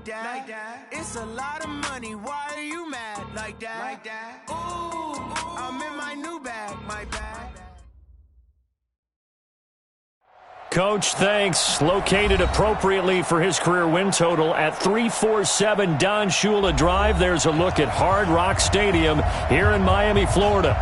like that. It's a lot of money. Why are you mad like that? Ooh, I'm in my new bag, my bag. Coach, thanks. Located appropriately for his career win total at 347 Don Shula Drive. There's a look at Hard Rock Stadium here in Miami, Florida.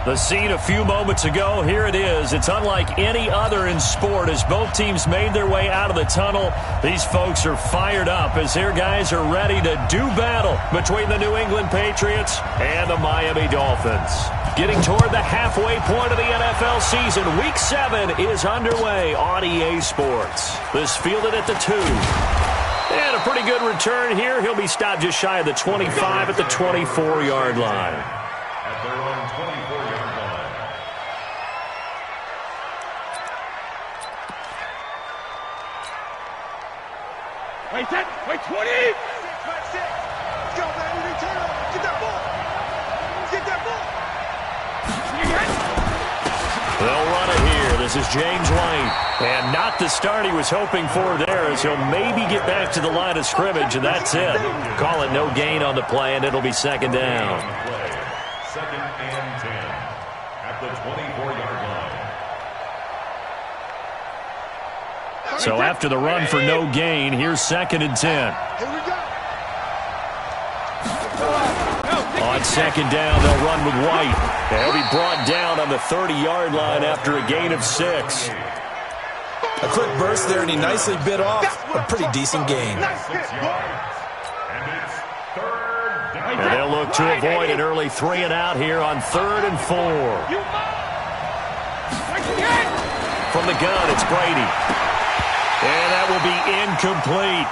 The scene a few moments ago, here it is. It's unlike any other in sport as both teams made their way out of the tunnel. These folks are fired up as their guys are ready to do battle between the New England Patriots and the Miami Dolphins. Getting toward the halfway point of the NFL season, Week 7 is underway on EA Sports. This fielded at the 2. And a pretty good return here. He'll be stopped just shy of the 25 at the 24-yard line. At their own 24-yard line. Wait, set. Wait, 20. 6, 5, 6. Let's go, baby. Turn it over. Get that ball. Get that ball. They'll run it here. This is James White. And not the start he was hoping for there as he'll maybe get back to the line of scrimmage, and that's it. Call it no gain on the play, and it'll be second down. Second and 10 at the 24-yard line. So after the run for no gain, here's second and 10. Here we go. On second down, they'll run with White. They'll be brought down on the 30-yard line after a gain of 6. A quick burst there, and he nicely bit off a pretty decent gain. 6 yards. And it's third down. And they'll look to avoid an early 3 and out here on 3rd and 4. From the gun, it's Brady. And that will be incomplete.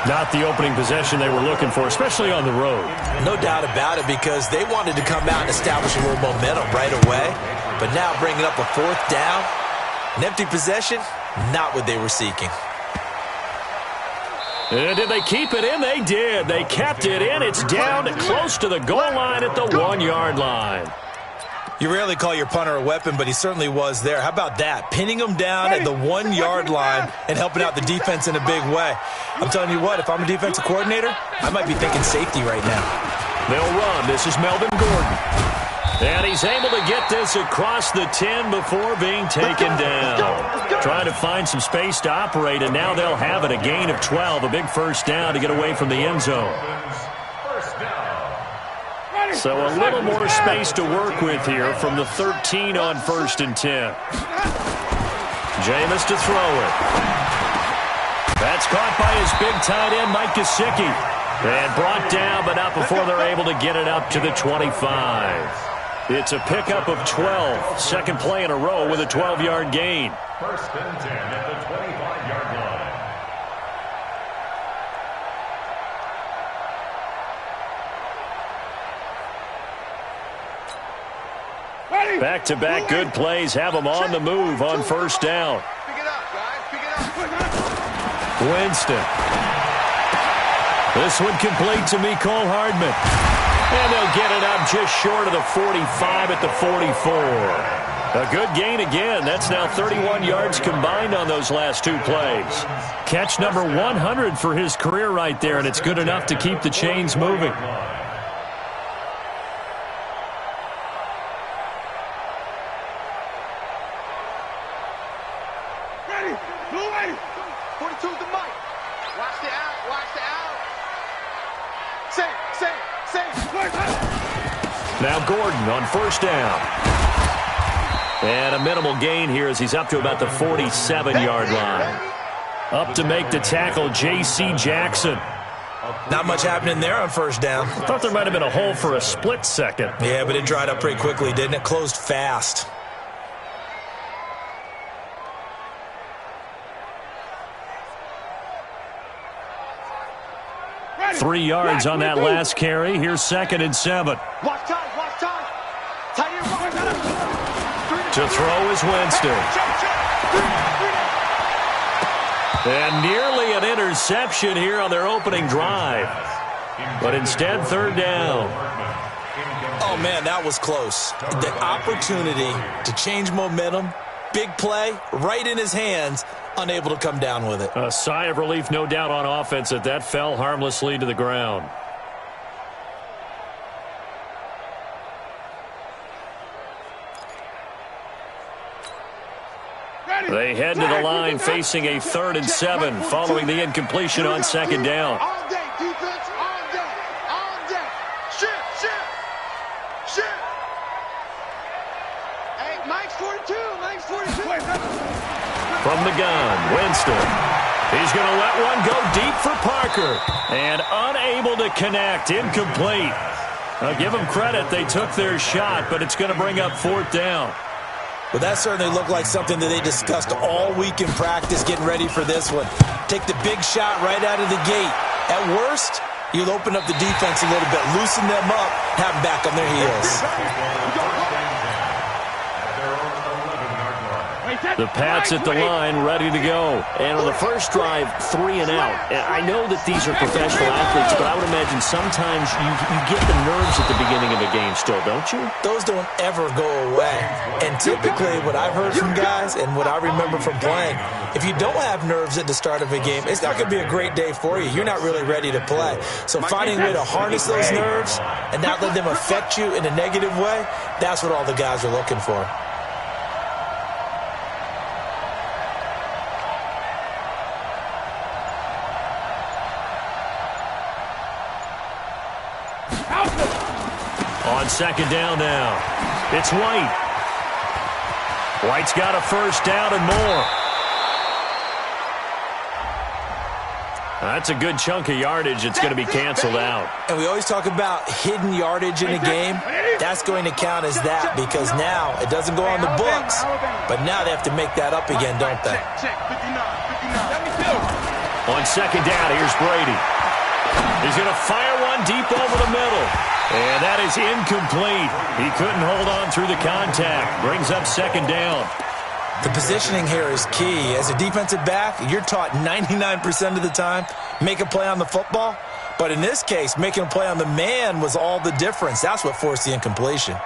Not the opening possession they were looking for, especially on the road. No doubt about it, because they wanted to come out and establish a little momentum right away. But now bringing up a 4th down, an empty possession, not what they were seeking. And did they keep it in? They did. They kept it in. It's down close to the goal line at the 1-yard line. You rarely call your punter a weapon, but he certainly was there. How about that? Pinning him down at the 1-yard line and helping out the defense in a big way. I'm telling you what, if I'm a defensive coordinator, I might be thinking safety right now. They'll run. This is Melvin Gordon. And he's able to get this across the 10 before being taken down. Trying to find some space to operate, and now they'll have it. A gain of 12, a big first down to get away from the end zone. So a little more space to work with here from the 13 on 1st and 10. Jameis to throw it. That's caught by his big tight end, Mike Gesicki. And brought down, but not before they're able to get it up to the 25. It's a pickup of 12. Second play in a row with a 12-yard gain. 1st and 10 at the 25-yard line. Back-to-back good plays have them on the move on 1st down. Pick it up, guys. Pick it up. Winston. This one complete to Mecole Hardman. And they'll get it up just short of the 45 at the 44. A good gain again. That's now 31 yards combined on those last 2 plays. Catch number 100 for his career right there, and it's good enough to keep the chains moving. 42's the mic. Watch the out. Watch the out. Say. Now Gordon on 1st down. And a minimal gain here as he's up to about the 47-yard line. Up to make the tackle, J.C. Jackson. Not much happening there on 1st down. I thought there might have been a hole for a split second. Yeah, but it dried up pretty quickly, didn't it? Closed fast. Ready. 3 yards on that last carry. Here's 2nd and 7. Watch time. Tight end, To throw is Winston. And nearly an interception here on their opening drive. But instead, 3rd down. Oh, man, that was close. The opportunity to change momentum Big play, right in his hands, unable to come down with it. A sigh of relief, no doubt, on offense that fell harmlessly to the ground. They head to the line facing a 3rd and 7 following the incompletion on 2nd down. All day, defense, all day, all day. Shit. Hey, Mike's 42, Mike's 42. From the gun, Winston. He's going to let one go deep for Parker. And unable to connect, incomplete. I'll give them credit, they took their shot, but it's going to bring up 4th down. Well, that certainly looked like something that they discussed all week in practice, getting ready for this one. Take the big shot right out of the gate. At worst, you'll open up the defense a little bit, loosen them up, have them back on their heels. The Pats at the line, ready to go. And on the first drive, 3 and out. And I know that these are professional athletes, but I would imagine sometimes you get the nerves at the beginning of a game still, don't you? Those don't ever go away. And typically what I've heard from guys and what I remember from playing, if you don't have nerves at the start of a game, it's not going to be a great day for you. You're not really ready to play. So finding a way to harness those nerves and not let them affect you in a negative way, that's what all the guys are looking for. On 2nd down now, it's White. White's got a 1st down and more. That's a good chunk of yardage. It's going to be canceled out. And we always talk about hidden yardage in a game. That's going to count as that because now it doesn't go on the books, but now they have to make that up again, don't they? On 2nd down, here's Brady. He's going to fire one deep over the middle. And that is incomplete. He couldn't hold on through the contact. Brings up 2nd down. The positioning here is key. As a defensive back, you're taught 99% of the time, make a play on the football. But in this case, making a play on the man was all the difference. That's what forced the incompletion.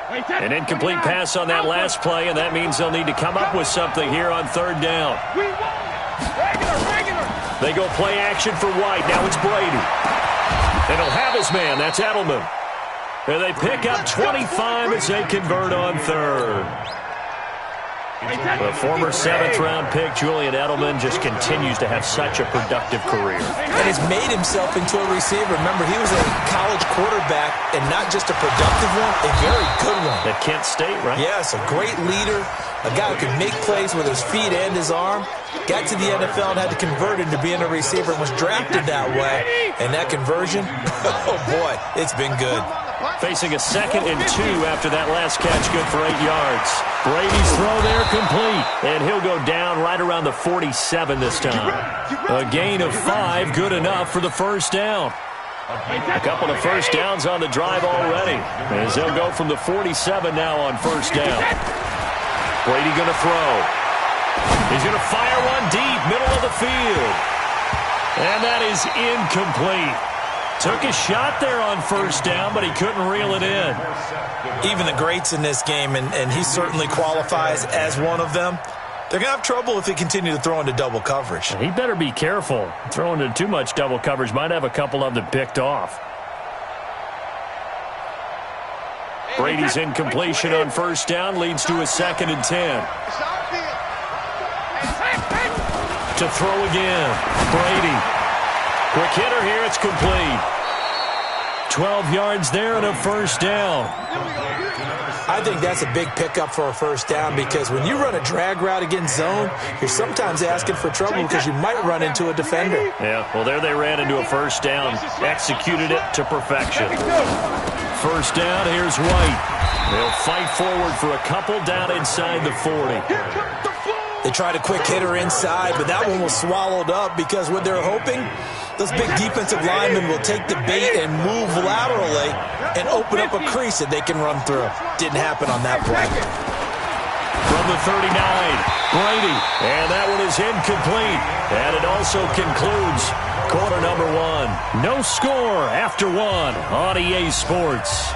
An incomplete pass on that last play, and that means they'll need to come up with something here on 3rd down. They go play action for White. Now it's Brady. And he'll have his man. That's Edelman. And they pick up 25 as they convert on 3rd. The former 7th-round pick, Julian Edelman, just continues to have such a productive career. And has made himself into a receiver. Remember, he was a college quarterback, and not just a productive one, a very good one. At Kent State, right? Yes, a great leader, a guy who could make plays with his feet and his arm. Got to the NFL and had to convert into being a receiver and was drafted that way. And that conversion, oh boy, it's been good. Facing a 2nd and 2 after that last catch, good for 8 yards. Brady's throw there complete, and he'll go down right around the 47 this time. A gain of 5, good enough for the 1st down. A couple of 1st downs on the drive already, as they'll go from the 47 now on 1st down. Brady going to throw. He's going to fire one deep, middle of the field. And that is incomplete. Took a shot there on 1st down, but he couldn't reel it in. Even the greats in this game, and he certainly qualifies as one of them, they're going to have trouble if they continue to throw into double coverage. He better be careful. Throwing into too much double coverage might have a couple of them picked off. Brady's incompletion on 1st down leads to a 2nd and 10. To throw again. Brady. Quick hitter here, it's complete. 12 yards there and a 1st down. I think that's a big pickup for a 1st down because when you run a drag route against zone, you're sometimes asking for trouble because you might run into a defender. Yeah, well, there they ran into a 1st down. Executed it to perfection. 1st down, here's White. They'll fight forward for a couple down inside the 40. They tried a quick hitter inside, but that one was swallowed up because what they're hoping, those big defensive linemen will take the bait and move laterally and open up a crease that they can run through. Didn't happen on that play. From the 39, Brady, and that one is incomplete. And it also concludes quarter number 1. No score after 1 on EA Sports.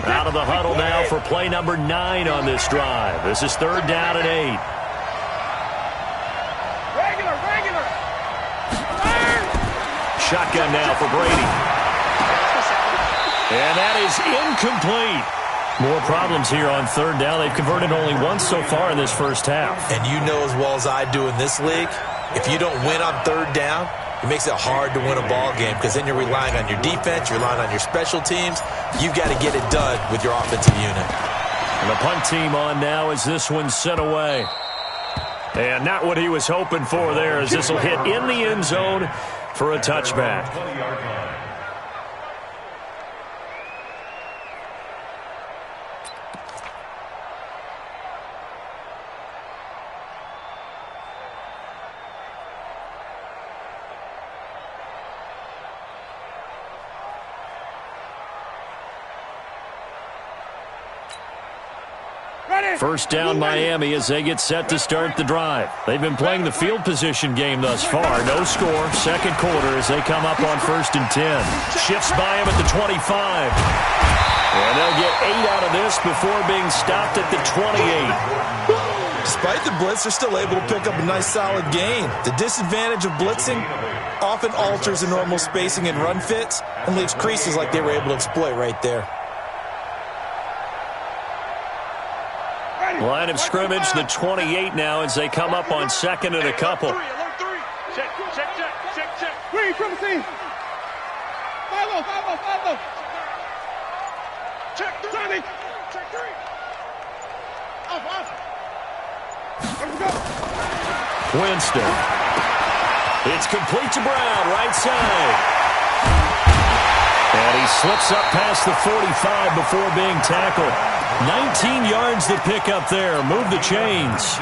Out of the huddle now for play number 9 on this drive. This is 3rd down and 8. Regular. Shotgun now for Brady. And that is incomplete. More problems here on 3rd down. They've converted only once so far in this first half. And you know as well as I do in this league, if you don't win on 3rd down, it makes it hard to win a ball game because then you're relying on your defense, you're relying on your special teams. You've got to get it done with your offensive unit. And the punt team on now as this one's sent away. And not what he was hoping for there as this will hit in the end zone for a touchback. First down Miami as they get set to start the drive. They've been playing the field position game thus far. No score. Second quarter as they come up on 1st and 10. Shifts by him at the 25. And they'll get 8 out of this before being stopped at the 28. Despite the blitz, they're still able to pick up a nice solid gain. The disadvantage of blitzing often alters the normal spacing and run fits and leaves creases like they were able to exploit right there. Line of scrimmage, the 28 now as they come up on 2nd and a couple. Check. Green from the scene. 5-0. Check 3. Off. Let's go. Winston. It's complete to Brown, right side. And he slips up past the 45 before being tackled. 19 yards to pick up there. Move the chains.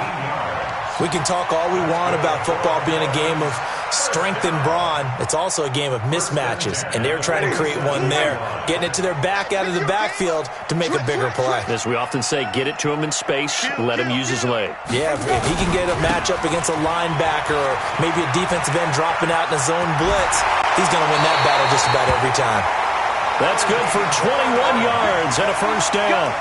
We can talk all we want about football being a game of strength and brawn. It's also a game of mismatches, and they're trying to create one there, getting it to their back out of the backfield to make a bigger play. As we often say, get it to him in space, let him use his leg. Yeah, if he can get a matchup against a linebacker or maybe a defensive end dropping out in a zone blitz, he's going to win that battle just about every time. That's good for 21 yards and a first down.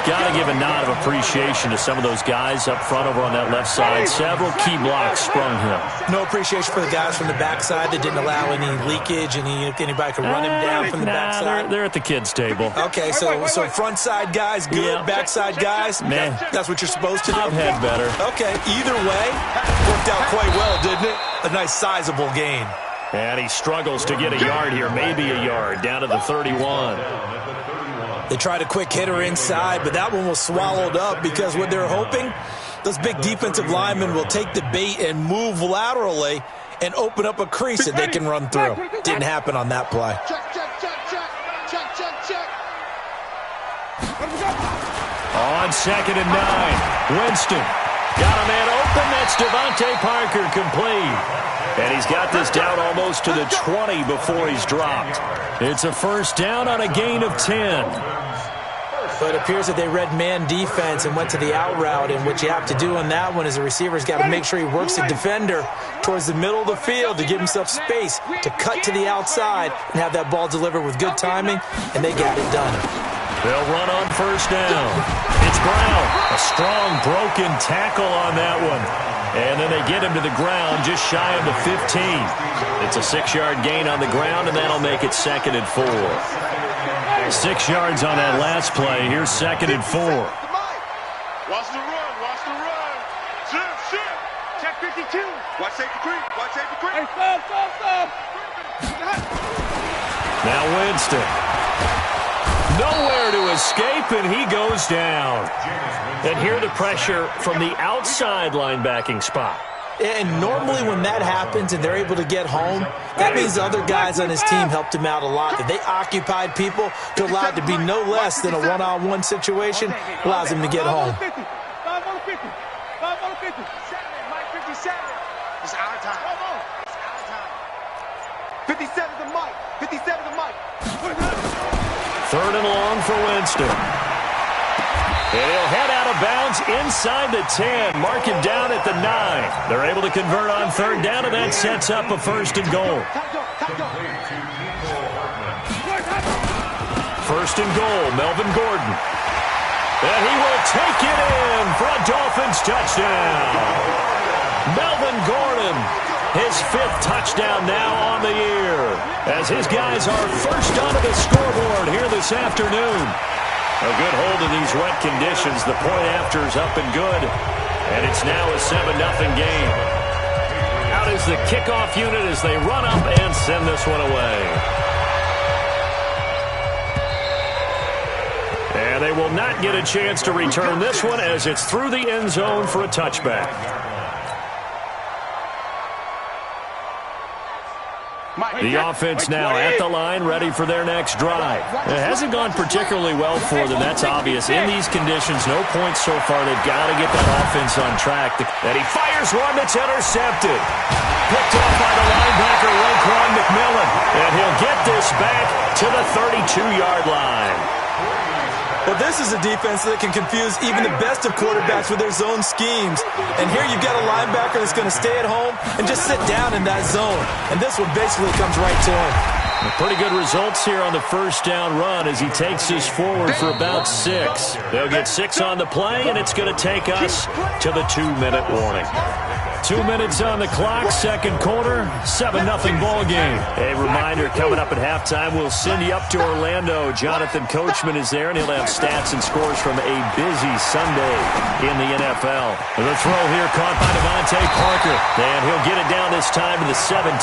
Got to give a nod of appreciation to some of those guys up front over on that left side. Several key blocks sprung him. No appreciation for the guys from the backside that didn't allow any leakage, anybody could run him down from the backside. They're at the kids' table. Okay, so front side guys good, Yeah. backside guys, Man. that's what you're supposed to do? I've had better. Okay, either way, worked out quite well, didn't it? A nice sizable gain. And he struggles to get a yard here, maybe a yard, down to the 31. They tried a quick hitter inside, but that one was swallowed up because what they're hoping, those big defensive linemen will take the bait and move laterally and open up a crease that they can run through. Didn't happen on that play. Check. On 2nd and 9, Winston got a man open. That's Devontae Parker, complete. And he's got this down almost to the 20 before he's dropped. It's a first down on a gain of 10. So it appears that they read man defense and went to the out route, and what you have to do on that one is the receiver's got to make sure he works the defender towards the middle of the field to give himself space to cut to the outside and have that ball delivered with good timing, and they got it done. They'll run on first down. It's Brown. A strong broken tackle on that one. And then they get him to the ground just shy of the 15. It's a 6-yard gain on the ground, and that'll make it 2nd and 4. 6 yards on that last play. Here's 2nd and 4. Watch the run. Shift. Check 52. Watch safety creep. Hey, stop. Now Winston. Nowhere to escape, and he goes down. And here the pressure from the outside linebacking spot. And normally when that happens and they're able to get home, that means the other guys on his team helped him out a lot. That they occupied people to allow it to be no less than a one-on-one situation, allows him to get home. 5 on 50. Mike 57. It's our time. 57 to Mike. 57 to Mike. 3rd and long for Winston. And he'll head out of bounds inside the 10. Mark him down at the 9. They're able to convert on 3rd down, and that sets up a 1st and goal. first and goal. Melvin Gordon. And he will take it in for a Dolphins touchdown. Melvin Gordon, his 5th touchdown now on the year, as his guys are first onto the scoreboard here this afternoon. A good hold in these wet conditions. The point after is up and good, and it's now a 7-0 game. Out is the kickoff unit as they run up and send this one away. And they will not get a chance to return this one as it's through the end zone for a touchback. The offense now at the line, ready for their next drive. It hasn't gone particularly well for them, that's obvious. In these conditions, no points so far. They've got to get that offense on track. And he fires one that's intercepted. Picked off by the linebacker, Raekwon McMillan. And he'll get this back to the 32-yard line. Well, this is a defense that can confuse even the best of quarterbacks with their zone schemes. And here you've got a linebacker that's going to stay at home and just sit down in that zone. And this one basically comes right to him. Pretty good results here on the first down run as he takes us forward for about 6. They'll get 6 on the play, and it's going to take us to the 2-minute warning. 2 minutes on the clock, second quarter, 7-0 ball game. A reminder, coming up at halftime, we'll send you up to Orlando. Jonathan Coachman is there, and he'll have stats and scores from a busy Sunday in the NFL. The throw here caught by Devontae Parker, and he'll get it down this time to the 17.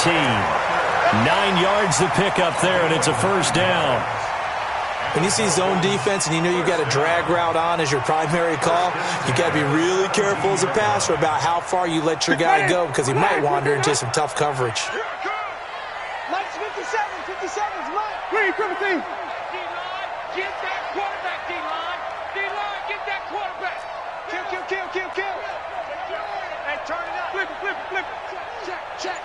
9 yards to pick up there, and it's a first down. When you see zone defense and you know you've got a drag route on as your primary call, you've got to be really careful as a passer about how far you let your guy go because he might wander into some tough coverage. Mike's 57's Mike. Wait, D-line, get that quarterback, D-line. D-line, get that quarterback. Kill. And turn it up. Flip. Check.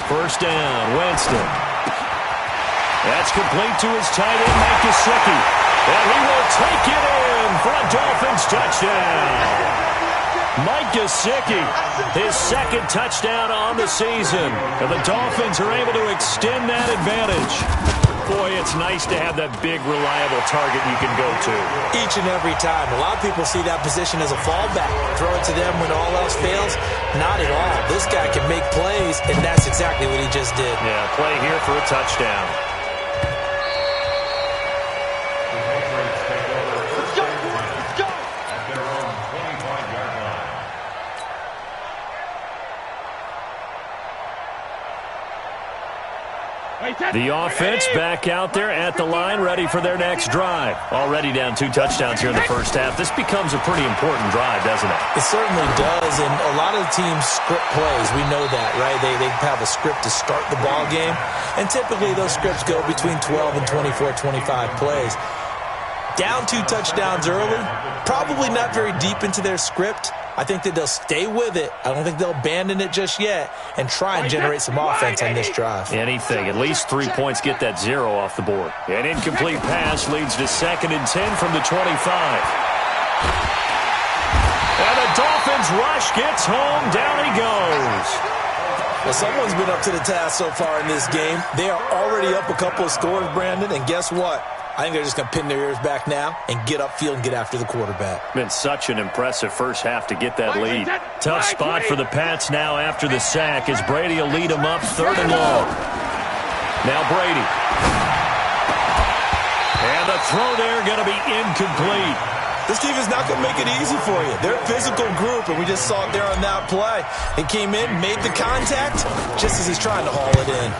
First down, Winston. That's complete to his tight end, Mike Gesicki. And he will take it in for a Dolphins touchdown. Mike Gesicki, his 2nd touchdown on the season. And the Dolphins are able to extend that advantage. Boy, it's nice to have that big, reliable target you can go to. Each and every time. A lot of people see that position as a fallback. Throw it to them when all else fails. Not at all. This guy can make plays, and that's exactly what he just did. Yeah, play here for a touchdown. The offense back out there at the line, ready for their next drive. Already down 2 touchdowns here in the first half. This becomes a pretty important drive, doesn't it? It certainly does, and a lot of the teams script plays. We know that, right? They have a script to start the ball game, and typically those scripts go between 12 and 24, 25 plays. Down 2 touchdowns early, probably not very deep into their script. I think that they'll stay with it. I don't think they'll abandon it just yet and try and generate some offense on this drive. Anything. At least 3 points get that 0 off the board. An incomplete pass leads to 2nd and 10 from the 25. And the Dolphins rush gets home. Down he goes. Well, someone's been up to the task so far in this game. They are already up a couple of scores, Brandon, and guess what? I think they're just going to pin their ears back now and get upfield and get after the quarterback. Been such an impressive first half to get that lead. Tough spot for the Pats now after the sack as Brady will lead them up 3rd and long. Now Brady. And the throw there going to be incomplete. This team is not going to make it easy for you. They're a physical group, and we just saw it there on that play. He came in, made the contact, just as he's trying to haul it in.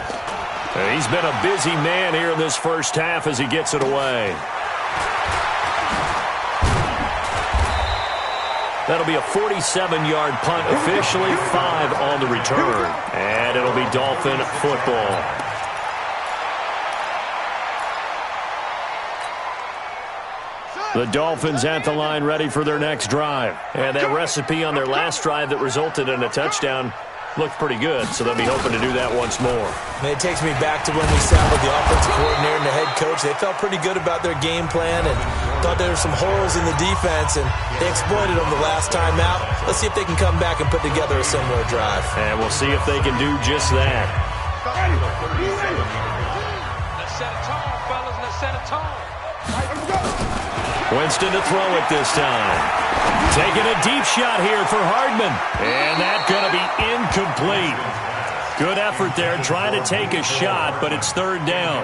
He's been a busy man here in this first half as he gets it away. That'll be a 47-yard punt, officially 5 on the return. And it'll be Dolphin football. The Dolphins at the line ready for their next drive. And that recipe on their last drive that resulted in a touchdown looked pretty good, so they'll be hoping to do that once more. And it takes me back to when we sat with the offensive coordinator and the head coach. They felt pretty good about their game plan and thought there were some holes in the defense, and they exploited them the last time out. Let's see if they can come back and put together a similar drive. And we'll see if they can do just that. Let's set a tone, fellas. to set a tone. Winston to throw it this time. Taking a deep shot here for Hardman. And that's going to be incomplete. Good effort there, trying to take a shot, but it's third down.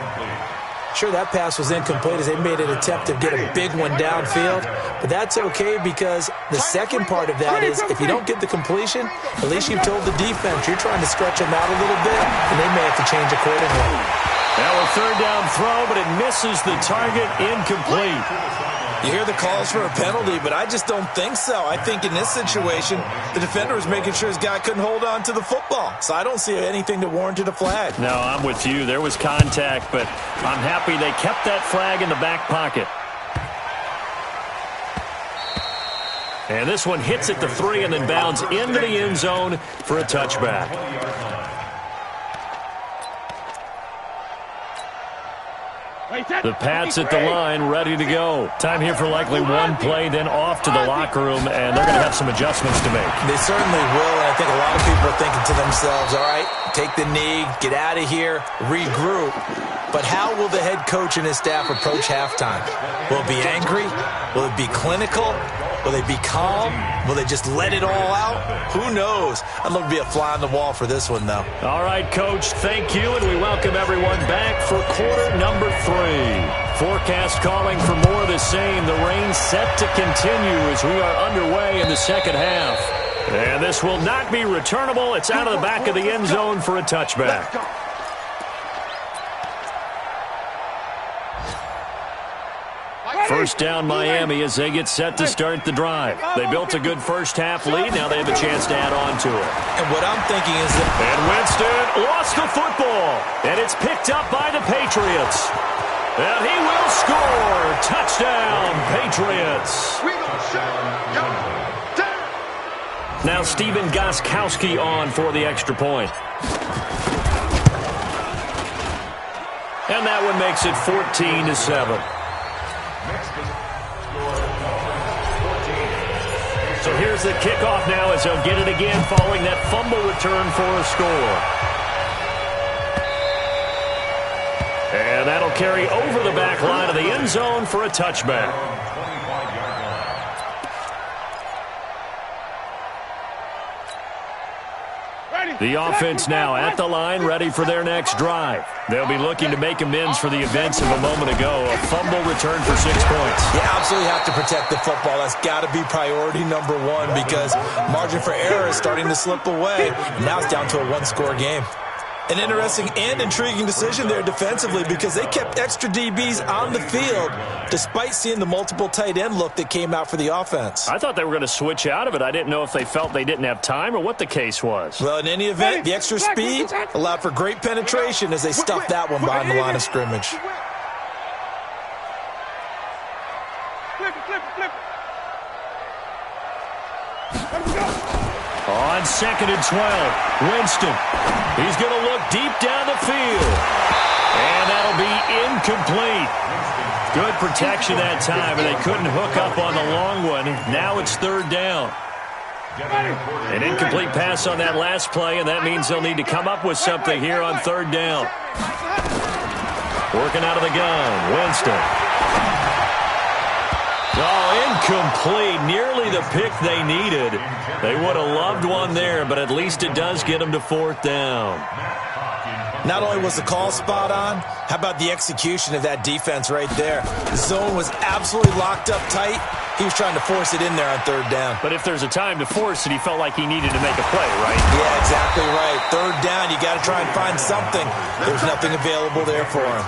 Sure, that pass was incomplete as they made an attempt to get a big one downfield. But that's okay because the second part of that is if you don't get the completion, at least you've told the defense you're trying to stretch them out a little bit, and they may have to change accordingly. Now a third down throw, but it misses the target, incomplete. You hear the calls for a penalty, but I just don't think so. I think in this situation, the defender was making sure his guy couldn't hold on to the football. So I don't see anything that warranted a flag. No, I'm with you. There was contact, but I'm happy they kept that flag in the back pocket. And this one hits at the 3 and then bounds into the end zone for a touchback. The Pats at the line, ready to go. Time here for likely one play, then off to the locker room, and they're going to have some adjustments to make. They certainly will, and I think a lot of people are thinking to themselves, all right, take the knee, get out of here, regroup. But how will the head coach and his staff approach halftime? Will it be angry? Will it be clinical? Will they be calm? Will they just let it all out? Who knows? I'd love to be a fly on the wall for this one, though. All right, Coach, thank you, and we welcome everyone back for quarter number 3. Forecast calling for more of the same. The rain set to continue as we are underway in the second half. And this will not be returnable. It's out of the back of the end zone for a touchback. First down Miami as they get set to start the drive. They built a good first-half lead. Now they have a chance to add on to it. And what I'm thinking is that... And Winston lost the football. And it's picked up by the Patriots. And he will score. Touchdown, Patriots. Now Steven Gostkowski on for the extra point. And that one makes it 14-7. So here's the kickoff now as they'll get it again following that fumble return for a score. And that'll carry over the back line of the end zone for a touchback. The offense now at the line, ready for their next drive. They'll be looking to make amends for the events of a moment ago. A fumble return for 6 points. You absolutely have to protect the football. That's got to be priority number one because margin for error is starting to slip away. And now it's down to a one-score game. An interesting and intriguing decision there defensively because they kept extra DBs on the field despite seeing the multiple tight end look that came out for the offense. I thought they were going to switch out of it. I didn't know if they felt they didn't have time or what the case was. Well, in any event, the extra speed allowed for great penetration as they stuffed that one behind the line of scrimmage. On 2nd and 12, Winston. He's going to look deep down the field. And that'll be incomplete. Good protection that time, and they couldn't hook up on the long one. Now it's third down. An incomplete pass on that last play, and that means they'll need to come up with something here on third down. Working out of the gun, Winston. Oh, incomplete. Nearly the pick they needed. They would have loved one there, but at least it does get them to fourth down. Not only was the call spot on, how about the execution of that defense right there? The zone was absolutely locked up tight. He was trying to force it in there on third down. But if there's a time to force it, he felt like he needed to make a play, right? Yeah, exactly right. Third down, you got to try and find something. There's nothing available there for him.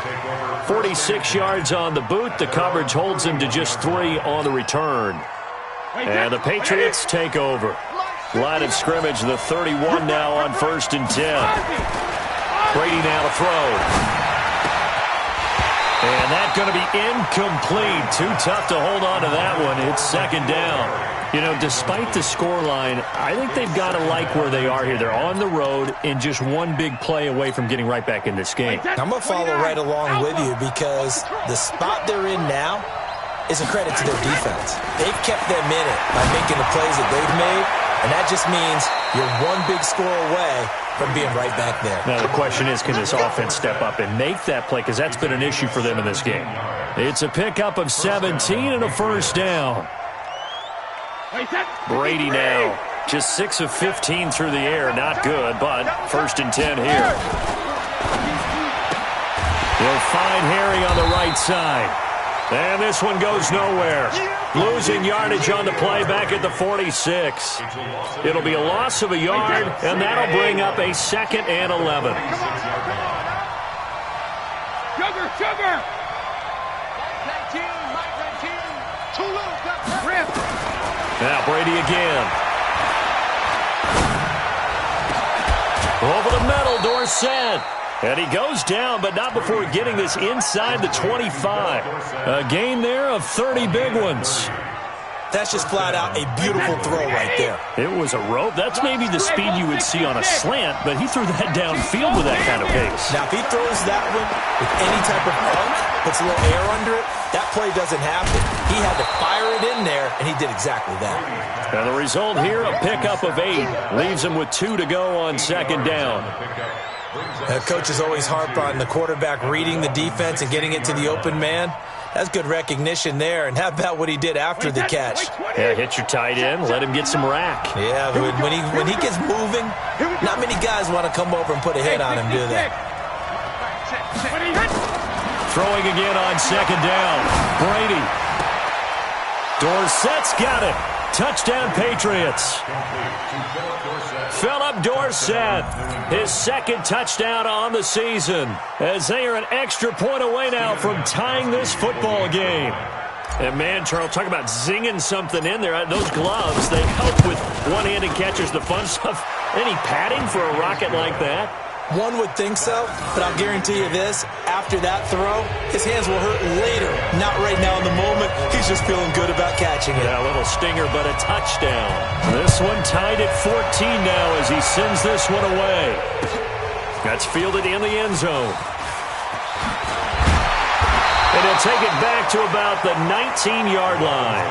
46 yards on the boot. The coverage holds him to just 3 on the return. And the Patriots take over. Line of scrimmage, the 31 now on 1st and 10. Brady now to throw. And that's going to be incomplete. Too tough to hold on to that one. It's second down. You know, despite the scoreline, I think they've got to like where they are here. They're on the road and just one big play away from getting right back in this game. I'm going to follow right along with you because the spot they're in now is a credit to their defense. They've kept them in it by making the plays that they've made, And that just means you're one big score away from being right back there. Now the question is, can this offense step up and make that play? Because that's been an issue for them in this game. It's a pickup of 17 and a first down. Brady now just 6 of 15 through the air. Not good, but 1st and 10 here. He'll find Harry on the right side. And this one goes nowhere. Losing yardage on the play back at the 46. It'll be a loss of a yard, and that'll bring up a 2nd and 11. Sugar! Now Brady again. Over the middle, Dorsett. And he goes down, but not before getting this inside the 25. A gain there of 30 big ones. That's just flat out a beautiful throw right there. It was a rope. That's maybe the speed you would see on a slant, but he threw that downfield with that kind of pace. Now, if he throws that one with any type of arc, puts a little air under it, that play doesn't happen. He had to fire it in there, and he did exactly that. And the result here, a pickup of 8. Leaves him with 2 to go on 2nd down. Coaches always harp on the quarterback reading the defense and getting it to the open man. That's good recognition there. And how about what he did after the catch? Yeah, hit your tight end, let him get some rack. Yeah, when he gets moving, not many guys want to come over and put a hit on him, do they? Throwing again on 2nd down. Brady. Dorsett's got it. Touchdown, Patriots. Philip Dorsett, his 2nd touchdown on the season, as they are an extra point away now from tying this football game. And man, Charles, talk about zinging something in there. Those gloves, they help with one-handed catches, the fun stuff. Any padding for a rocket like that? One would think so, but I'll guarantee you this, after that throw, his hands will hurt later, not right now in the moment. He's just feeling good about catching it. Yeah, a little stinger, but a touchdown. This one tied at 14 now as he sends this one away. That's fielded in the end zone. And he'll take it back to about the 19-yard line.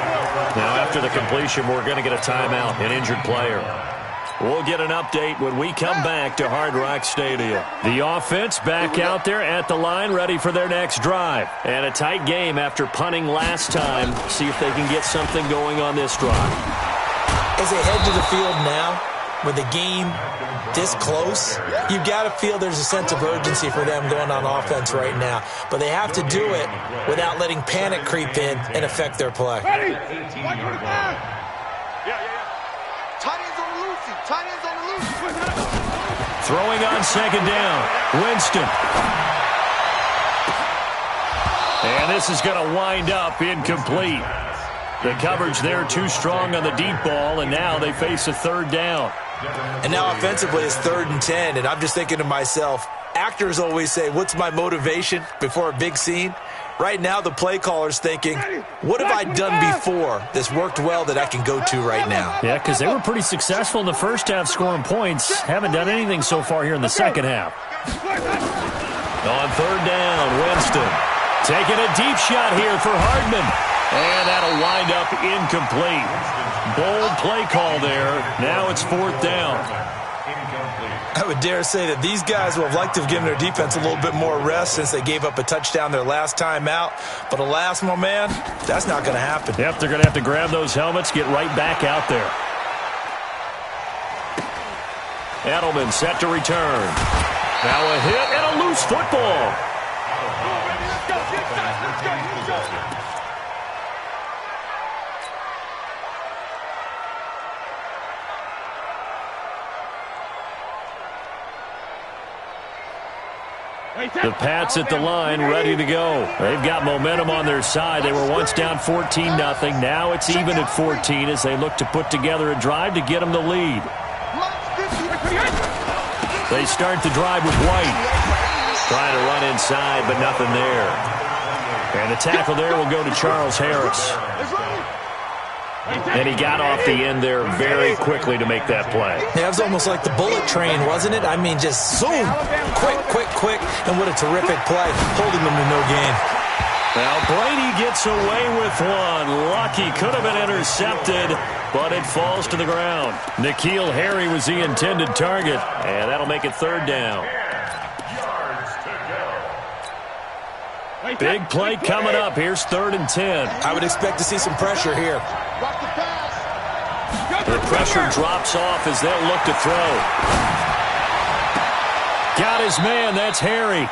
Now, after the completion, we're going to get a timeout, an injured player. We'll get an update when we come back to Hard Rock Stadium. The offense back out there at the line, ready for their next drive. And a tight game after punting last time. See if they can get something going on this drive. As they head to the field now, with the game this close, you've got to feel there's a sense of urgency for them going on offense right now. But they have to do it without letting panic creep in and affect their play. Ready? 125. Tight ends on the loose. Tight ends on the loose. Throwing on 2nd down. Winston. And this is going to wind up incomplete. The coverage there too strong on the deep ball, and now they face a 3rd down. And now offensively it's 3rd and 10, and I'm just thinking to myself, actors always say, what's my motivation before a big scene? Right now the play caller's thinking, what have I done before that's worked well that I can go to right now? Yeah, because they were pretty successful in the first half scoring points. Haven't done anything so far here in the second half. On 3rd down, Winston taking a deep shot here for Hardman. And that'll wind up incomplete. Bold play call there. Now it's 4th down. I would dare say that these guys would have liked to have given their defense a little bit more rest since they gave up a touchdown their last time out. But alas, my man, that's not going to happen. Yep, they're going to have to grab those helmets, get right back out there. Edelman set to return. Now a hit and a loose football. The Pats at the line, ready to go. They've got momentum on their side. They were once down 14-0. Now it's even at 14 as they look to put together a drive to get them the lead. They start the drive with White. Trying to run inside, but nothing there. And the tackle there will go to Charles Harris. And he got off the end there very quickly to make that play. Yeah, it was almost like the bullet train, wasn't it? I mean, just zoom, quick, and what a terrific play, holding them to no gain. Now Brady gets away with one. Lucky, could have been intercepted, but it falls to the ground. N'Keal Harry was the intended target, and that'll make it third down. Big play coming up. Here's 3rd and 10. I would expect to see some pressure here. The pressure drops off as they'll look to throw. Got his man. That's Harry.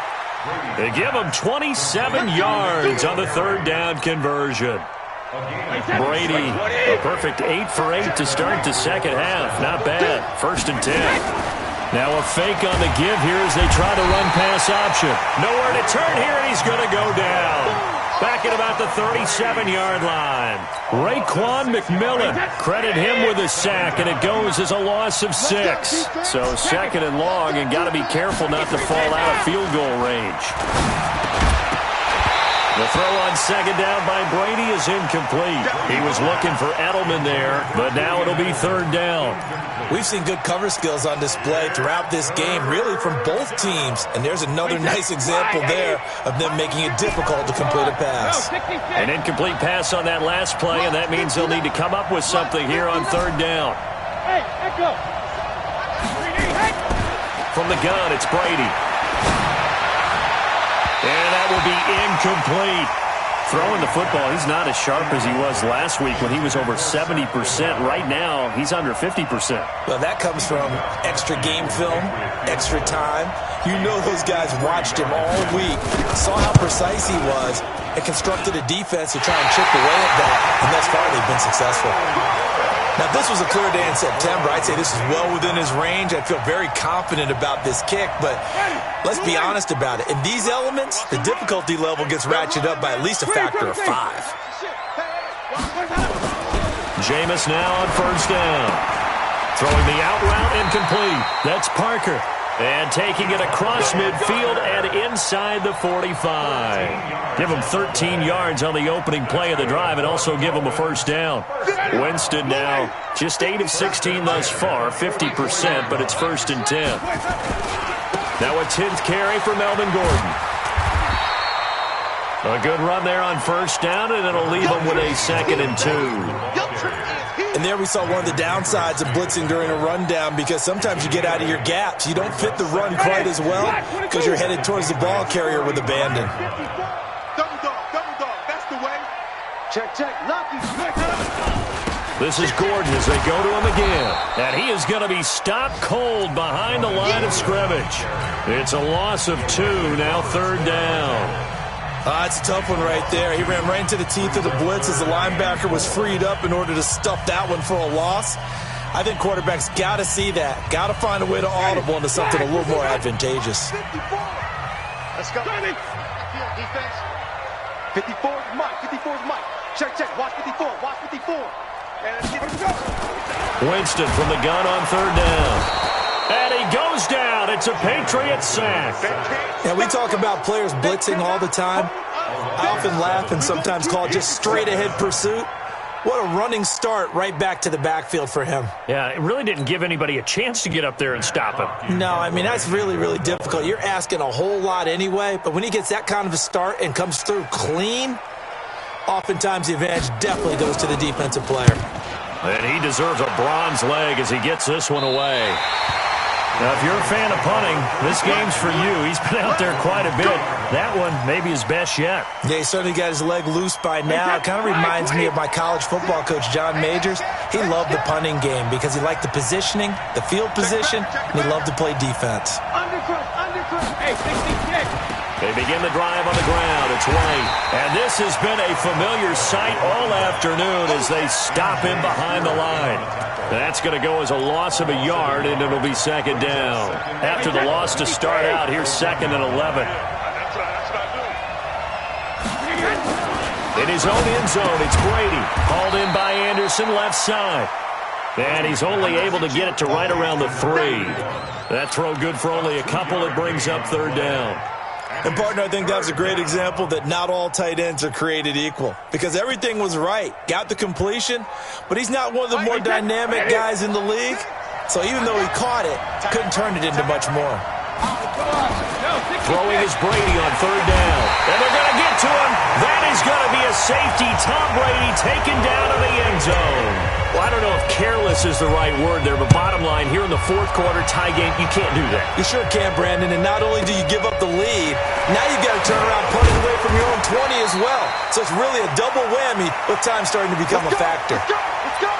They give him 27 yards on the 3rd down conversion. Brady, a perfect 8 for 8 to start the second half. Not bad. 1st and 10. Now a fake on the give here as they try to run pass option. Nowhere to turn here, and he's going to go down. Back at about the 37-yard line. Raekwon McMillan, credit him with a sack, and it goes as a loss of 6. So 2nd and long, and got to be careful not to fall out of field goal range. The throw on 2nd down by Brady is incomplete. He was looking for Edelman there, but now it'll be 3rd down. We've seen good cover skills on display throughout this game, really from both teams. And there's another nice example there of them making it difficult to complete a pass. An incomplete pass on that last play, and that means they'll need to come up with something here on 3rd down. From the gun, it's Brady. And that will be incomplete. Throwing the football, he's not as sharp as he was last week when he was over 70%. Right now, he's under 50%. Well, that comes from extra game film, extra time. You know those guys watched him all week, saw how precise he was, and constructed a defense to try and chip away at that, and thus far they've been successful. Now, if this was a clear day in September, I'd say this is well within his range. I feel very confident about this kick, but let's be honest about it. In these elements, the difficulty level gets ratcheted up by at least a factor of 5. Jameis now on 1st down. Throwing the out route incomplete. That's Parker. And taking it across midfield and inside the 45. Give him 13 yards on the opening play of the drive and also give him a 1st down. Winston now just 8 of 16 thus far, 50%, but it's 1st and 10. Now a 10th carry for Melvin Gordon. A good run there on 1st down, and it'll leave him with a 2nd and 2. And there we saw one of the downsides of blitzing during a rundown, because sometimes you get out of your gaps. You don't fit the run quite as well because you're headed towards the ball carrier with abandon. Double dog, that's the way. Check, Lucky. This is Gordon as they go to him again. And he is going to be stopped cold behind the line of scrimmage. It's a loss of 2, now 3rd down. It's a tough one right there. He ran right into the teeth of the blitz as the linebacker was freed up in order to stuff that one for a loss. I think quarterbacks got to see that. Got to find a way to audible into something a little more advantageous. Let's go. Defense. 54 is Mike. Check. Watch 54. Winston from the gun on 3rd down. And he goes down. It's a Patriot sack. Yeah, we talk about players blitzing all the time. I often laugh and sometimes call it just straight-ahead pursuit. What a running start right back to the backfield for him. Yeah, it really didn't give anybody a chance to get up there and stop him. No, I mean, that's really, really difficult. You're asking a whole lot anyway, but when he gets that kind of a start and comes through clean, oftentimes the advantage definitely goes to the defensive player. And he deserves a bronze leg as he gets this one away. Now, if you're a fan of punting, this game's for you. He's been out there quite a bit. That one may be his best yet. Yeah, he certainly got his leg loose by now. It kind of reminds me of my college football coach, John Majors. He loved the punting game because he liked the positioning, the field position, and he loved to play defense. Undercut. Hey, 66. They begin the drive on the ground. It's White. And this has been a familiar sight all afternoon as they stop him behind the line. That's going to go as a loss of a yard, and it'll be 2nd down. After the loss to start out, here's 2nd and 11. In his own end zone, it's Brady. Called in by Anderson, left side. And he's only able to get it to right around the 3. That throw good for only a couple. It brings up 3rd down. And, partner, I think that was a great example that not all tight ends are created equal, because everything was right. Got the completion, but he's not one of the more dynamic guys in the league. So even though he caught it, couldn't turn it into much more. Throwing is Brady on third down. And they're going to get to him. That is going to be a safety. Tom Brady taken down to the end zone. Well, I don't know if careless is the right word there, but bottom line, here in the fourth quarter, tie game, you can't do that. You sure can, Brandon, and not only do you give up the lead, now you've got to turn around and punt it away from your own 20 as well. So it's really a double whammy with time starting to become a factor. Let's go! Let's go!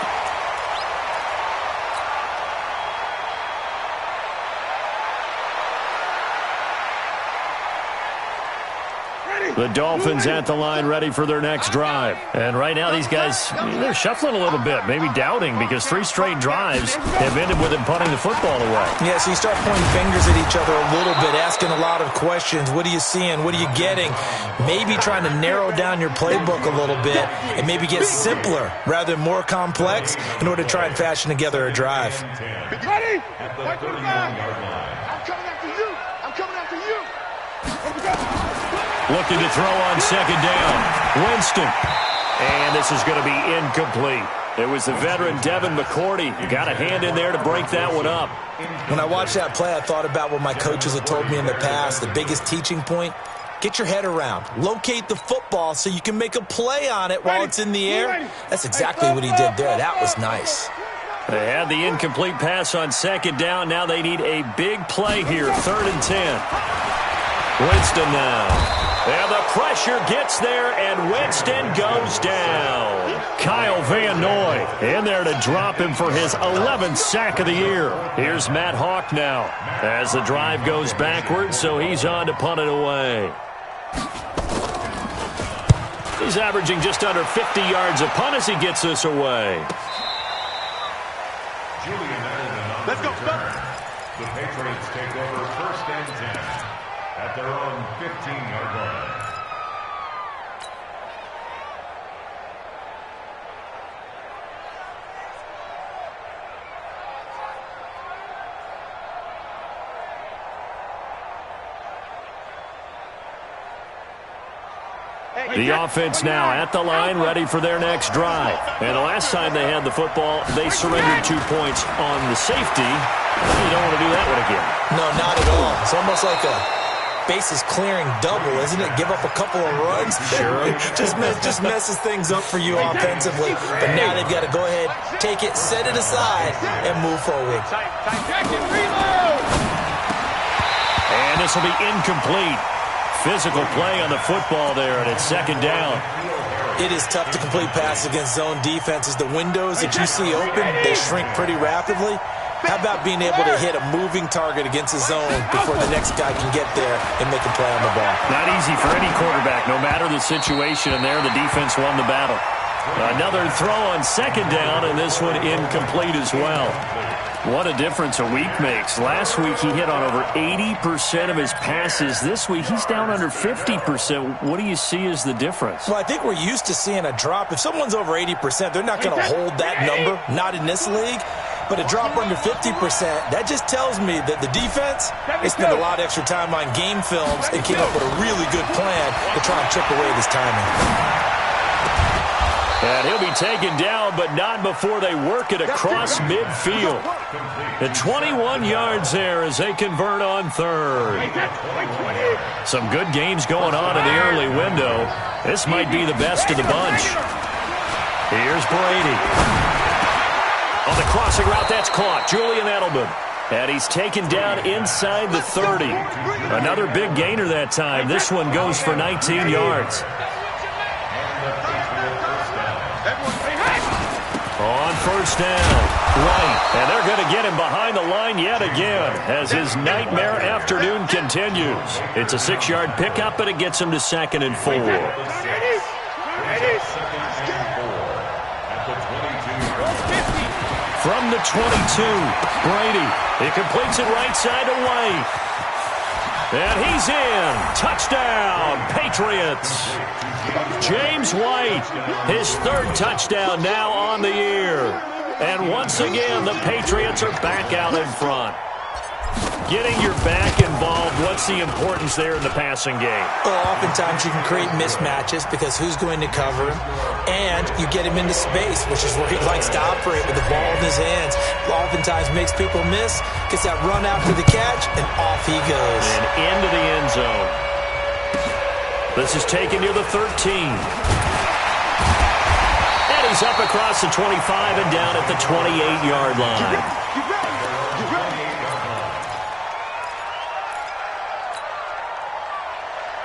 The Dolphins at the line, ready for their next drive. And right now, these guys, they're shuffling a little bit, maybe doubting, because 3 straight drives have ended with them punting the football away. Yeah, so you start pointing fingers at each other a little bit, asking a lot of questions. What are you seeing? What are you getting? Maybe trying to narrow down your playbook a little bit and maybe get simpler rather than more complex in order to try and fashion together a drive. Ready? I'm coming after you. I'm coming after you. Looking to throw on second down. Winston. And this is going to be incomplete. It was the veteran Devin McCourty who got a hand in there to break that one up. When I watched that play, I thought about what my coaches have told me in the past. The biggest teaching point, get your head around. Locate the football so you can make a play on it while it's in the air. That's exactly what he did there. That was nice. They had the incomplete pass on second down. Now they need a big play here, 3rd and 10. Winston now. And the pressure gets there, and Winston goes down. Kyle Van Noy in there to drop him for his 11th sack of the year. Here's Matt Hawk now as the drive goes backwards, so he's on to punt it away. He's averaging just under 50 yards a punt as he gets this away. Let's go. The Patriots take over 1st and 10 at their own 15-yard line. The offense now at the line, ready for their next drive. And the last time they had the football, they surrendered 2 points on the safety. You don't want to do that one again. No, not at all. It's almost like a bases clearing double, isn't it? Give up a couple of runs. Sure. just messes things up for you offensively. But now they've got to go ahead, take it, set it aside, and move forward. And this will be incomplete. Physical play on the football there, and it's 2nd down. It is tough to complete passes against zone defenses. The windows that you see open, they shrink pretty rapidly. How about being able to hit a moving target against the zone before the next guy can get there and make a play on the ball? Not easy for any quarterback, no matter the situation, and there the defense won the battle. Another throw on 2nd down, and this one incomplete as well. What a difference a week makes. Last week he hit on over 80% of his passes. This week he's down under 50%. What do you see as the difference? Well, I think we're used to seeing a drop. If someone's over 80%, they're not going to hold that number, not in this league. But a drop under 50%, that just tells me that the defense, they spent a lot of extra time on game films and came up with a really good plan to try and chip away this timing. And he'll be taken down, but not before they work it across midfield. At 21 yards there as they convert on 3rd. Some good games going on in the early window. This might be the best of the bunch. Here's Brady. On the crossing route, that's caught. Julian Edelman. And he's taken down inside the 30. Another big gainer that time. This one goes for 19 yards. On 1st down, White, and they're going to get him behind the line yet again as his nightmare afternoon continues. It's a 6-yard pickup, but it gets him to 2nd and 4. From the 22, Brady. He completes it right side to White. And he's in. Touchdown, Patriots. James White, his 3rd touchdown now on the year. And once again, the Patriots are back out in front. Getting your back involved, what's the importance there in the passing game? Well, oftentimes you can create mismatches because who's going to cover him, and you get him into space, which is where he likes to operate with the ball in his hands. Oftentimes makes people miss, gets that run after the catch, and off he goes. And into the end zone. This is taken near the 13. And he's up across the 25 and down at the 28-yard line.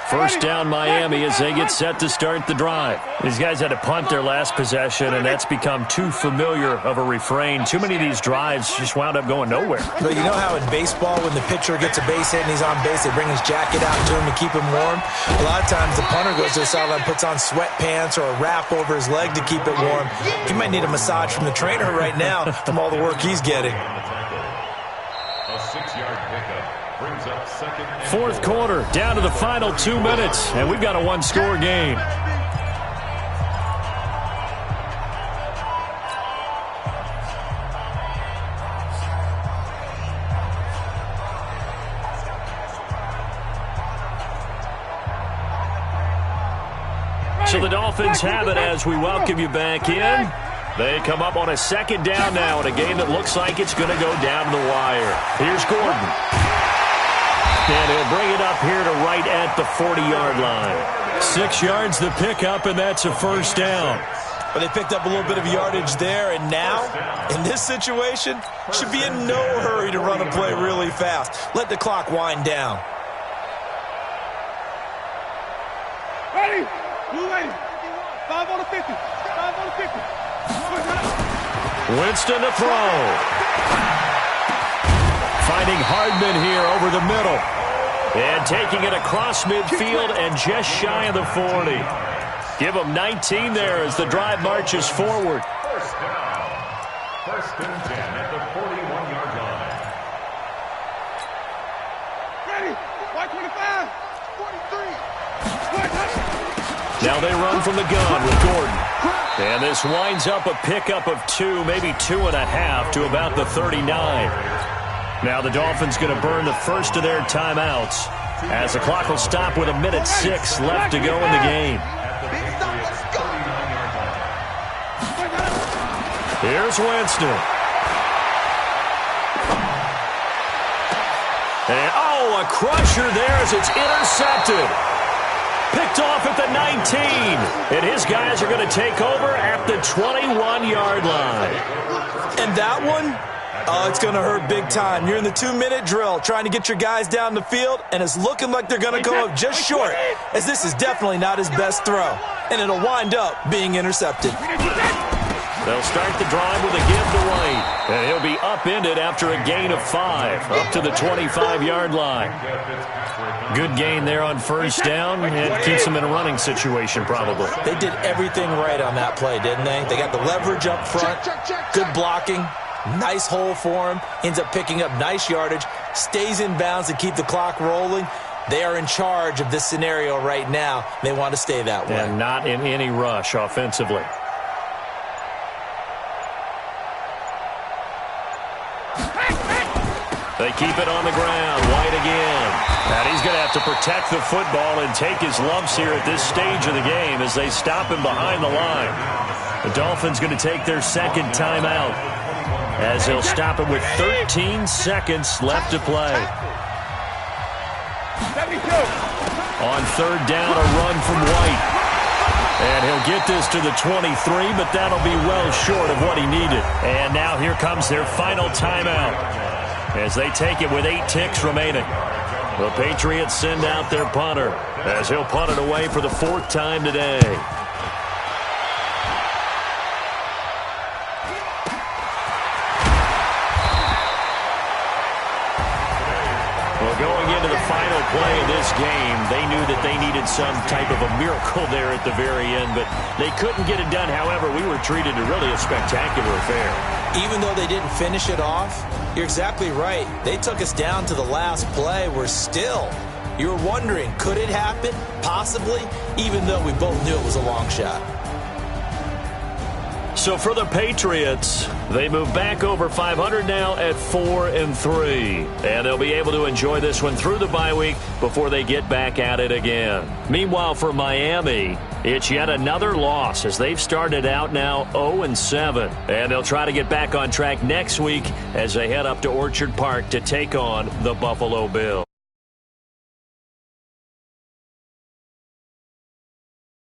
First down Miami as they get set to start the drive. These guys had to punt their last possession, and that's become too familiar of a refrain. Too many of these drives just wound up going nowhere. But you know how in baseball when the pitcher gets a base hit and he's on base, they bring his jacket out to him to keep him warm? A lot of times the punter goes to the sideline, puts on sweatpants or a wrap over his leg to keep it warm. He might need a massage from the trainer right now from all the work he's getting. A 6-yard pickup. Brings up second and Fourth quarter, down to the final 2 minutes, and we've got a one-score game. So the Dolphins have it as we welcome you back in. They come up on a second down now in a game that looks like it's going to go down to the wire. Here's Gordon. And he'll bring it up here to right at the 40-yard line. 6 yards the pickup, and that's a first down. But they picked up a little bit of yardage there, and now, in this situation, should be in no hurry to run a play really fast. Let the clock wind down. Ready? Blue lane. 5 on the 50. 5 on the 50. Winston to throw. Finding Hardman here over the middle. And taking it across midfield and just shy of the 40. Give him 19 there as the drive marches forward. first down. First and 10 at the 41-yard line. Ready? White 25. 43. Now they run from the gun with Gordon. And this winds up a pickup of 2, maybe 2.5 to about the 39. Now the Dolphins going to burn the first of their timeouts as the clock will stop with 1:06 left to go in the game. Here's Winston. And, oh, a crusher there as it's intercepted. Picked off at the 19. And his guys are going to take over at the 21-yard line. And that one, oh, it's going to hurt big time. You're in the 2-minute drill trying to get your guys down the field, and it's looking like they're going to go up just short, as this is definitely not his best throw. And it'll wind up being intercepted. They'll start the drive with a give to White. And he'll be upended after a gain of 5, up to the 25-yard line. Good gain there on first down. It keeps them in a running situation, probably. They did everything right on that play, didn't they? They got the leverage up front, good blocking, nice hole for him, ends up picking up nice yardage, stays in bounds to keep the clock rolling. They are in charge of this scenario right now. They want to stay that way. And not in any rush offensively. They keep it on the ground. White again. And he's going to have to protect the football and take his lumps here at this stage of the game as they stop him behind the line. The Dolphins going to take their second timeout as they'll stop him with 13 seconds left to play. 72. On third down, a run from White. And he'll get this to the 23, but that'll be well short of what he needed. And now here comes their final timeout as they take it with 8 ticks remaining. The Patriots send out their punter as he'll punt it away for the 4th time today. Well, going into the final play of this game, they knew that they needed some type of a miracle there at the very end, but they couldn't get it done. However, we were treated to really a spectacular affair. Even though they didn't finish it off, you're exactly right. They took us down to the last play. We're still, you were wondering, could it happen? Possibly, even though we both knew it was a long shot. So for the Patriots, they move back over 500 now at 4-3. And they'll be able to enjoy this one through the bye week before they get back at it again. Meanwhile, for Miami, it's yet another loss as they've started out now 0-7. And they'll try to get back on track next week as they head up to Orchard Park to take on the Buffalo Bills.